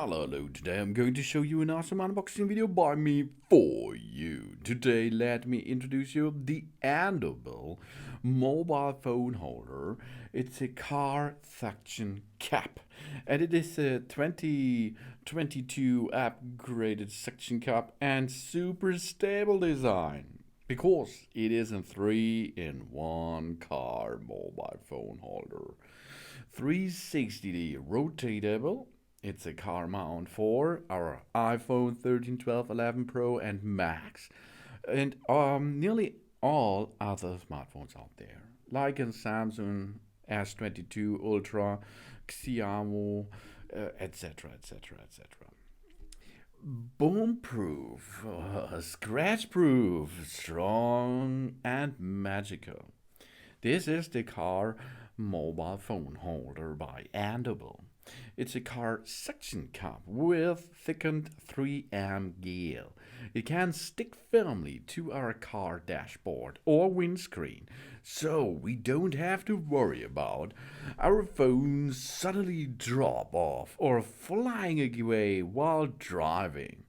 Hello, today I'm going to show you an awesome unboxing video by me for you. Today let me introduce you the Andobil mobile phone holder. It's a car suction cap and it is a 2022 upgraded suction cap and super stable design. Because it is a 3-in-1 car mobile phone holder. 360 rotatable. It's a car mount for our iPhone 13, 12, 11 Pro and Max, and nearly all other smartphones out there, like a Samsung S22 Ultra, Xiaomi, etc., etc., etc. Bombproof, scratch-proof, strong and magical. This is the car mobile phone holder by Andobil. It's a car suction cup with thickened 3M gel. It can stick firmly to our car dashboard or windscreen, so we don't have to worry about our phones suddenly drop off or flying away while driving.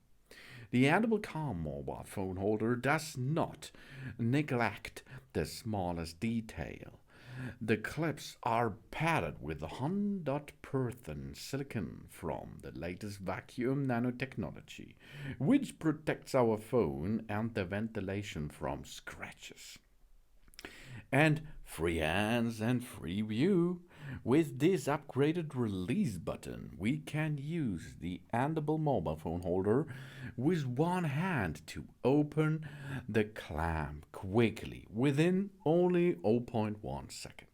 The Andobil car mobile phone holder does not neglect the smallest detail. The clips are padded with 100% silicone from the latest vacuum nanotechnology, which protects our phone and the ventilation from scratches. And free hands and free view. With this upgraded release button, we can use the Andobil mobile phone holder with one hand to open the clamp quickly within only zero point 0.1 second.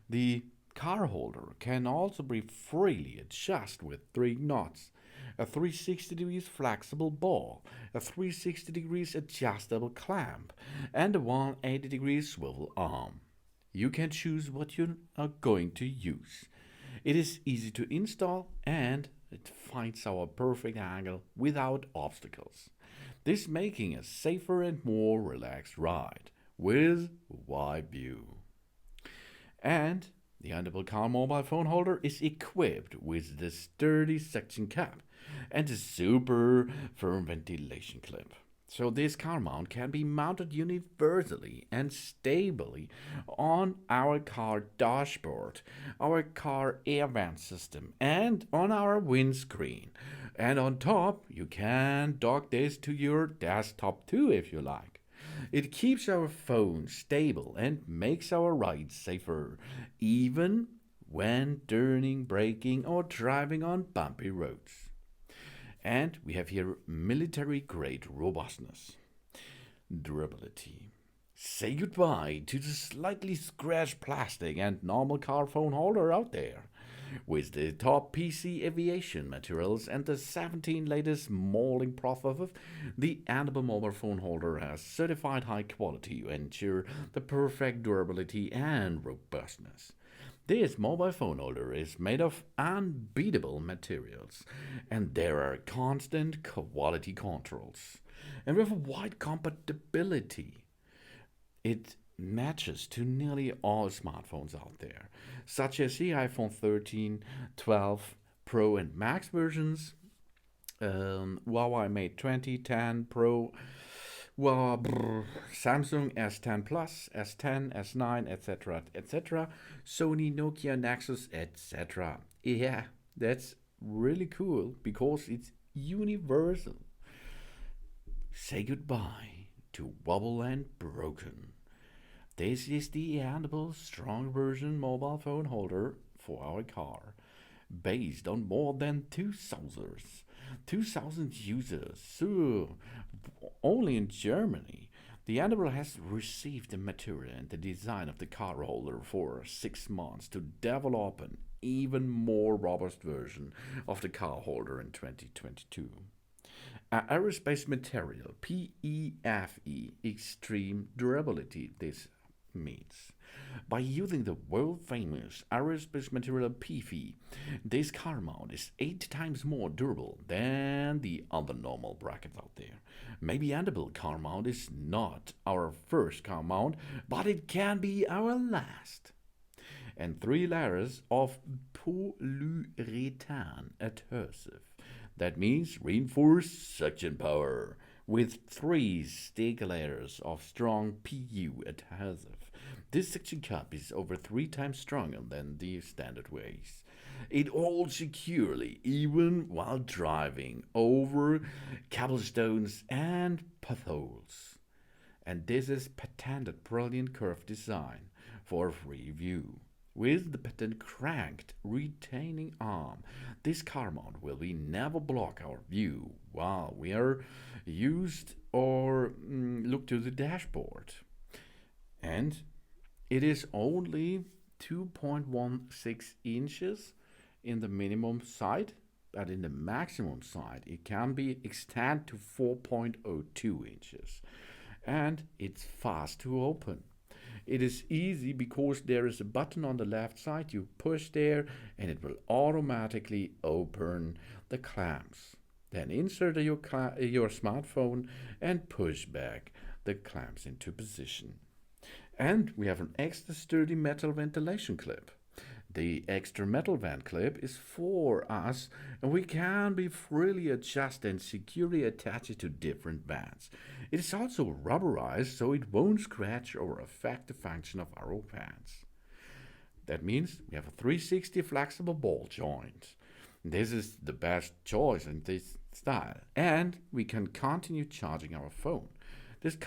The car holder can also be freely adjusted with three knots, a 360 degrees flexible ball, a 360 degrees adjustable clamp, and a 180 degrees swivel arm. You can choose what you are going to use. It is easy to install and it finds our perfect angle without obstacles. This making a safer and more relaxed ride with wide view. And the Andobil car mobile phone holder is equipped with the sturdy suction cap and a super firm ventilation clip. So this car mount can be mounted universally and stably on our car dashboard, our car air vent system, and on our windscreen. And on top, you can dock this to your desktop too if you like. It keeps our phone stable and makes our rides safer, even when turning, braking, or driving on bumpy roads. And we have here military grade robustness, durability. Say goodbye to the slightly scratched plastic and normal car phone holder out there. With the top PC aviation materials and the 17 latest molding processes, the Andobil mobile phone holder has certified high quality to ensure the perfect durability and robustness. This mobile phone holder is made of unbeatable materials, and there are constant quality controls. And with wide compatibility, it matches to nearly all smartphones out there, such as the iPhone 13, 12 Pro and Max versions, Huawei Mate 20, 10 Pro, Samsung S10 Plus, S10, S9, etc., etc., Sony, Nokia, Nexus, etc. Yeah, that's really cool because it's universal. Say goodbye to wobble and broken. This is the Andobil strong version mobile phone holder for our car, based on more than 2,000 users. So, only in Germany. The Andobil has received the material and the design of the car holder for 6 months to develop an even more robust version of the car holder in 2022. Aerospace material PEFE extreme durability. This means by using the world famous aerospace material PEFE, this car mount is 8 times more durable than the other normal brackets out there. Maybe Andobil car mount is not our first car mount, but it can be our last. And 3 layers of polyurethane adhesive That means reinforced suction power with 3 thick layers of strong PU adhesive. This suction cup is over 3 times stronger than the standard ways. It holds securely even while driving over cobblestones and potholes. And this is patented brilliant curved design for free view. With the patent cranked retaining arm, this car mount will we never block our view while we are used or look to the dashboard. And it is only 2.16 inches in the minimum side, but in the maximum side it can be extended to 4.02 inches. And it's fast to open. It is easy because there is a button on the left side. You push there and it will automatically open the clamps. Then insert your smartphone and push back the clamps into position. And we have an extra sturdy metal ventilation clip. The extra metal vent clip is for us and we can be freely adjust and securely attach it to different vents. It is also rubberized so it won't scratch or affect the function of our vents. That means we have a 360 flexible ball joint. This is the best choice in this style. And we can continue charging our phone. This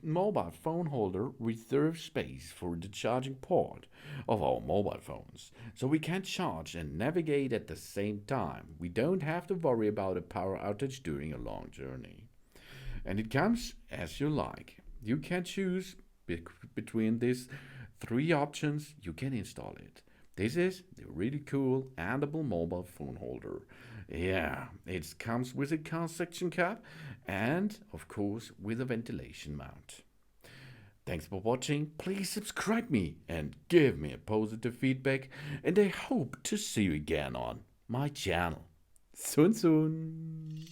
mobile phone holder reserves space for the charging port of our mobile phones, so we can charge and navigate at the same time. We don't have to worry about a power outage during a long journey. And it comes as you like. You can choose between these 3 options, you can install it. This is the really cool Andobil mobile phone holder. Yeah, it comes with a suction cup and, of course, with a ventilation mount. Thanks for watching. Please subscribe me and give me a positive feedback. And I hope to see you again on my channel. Soon.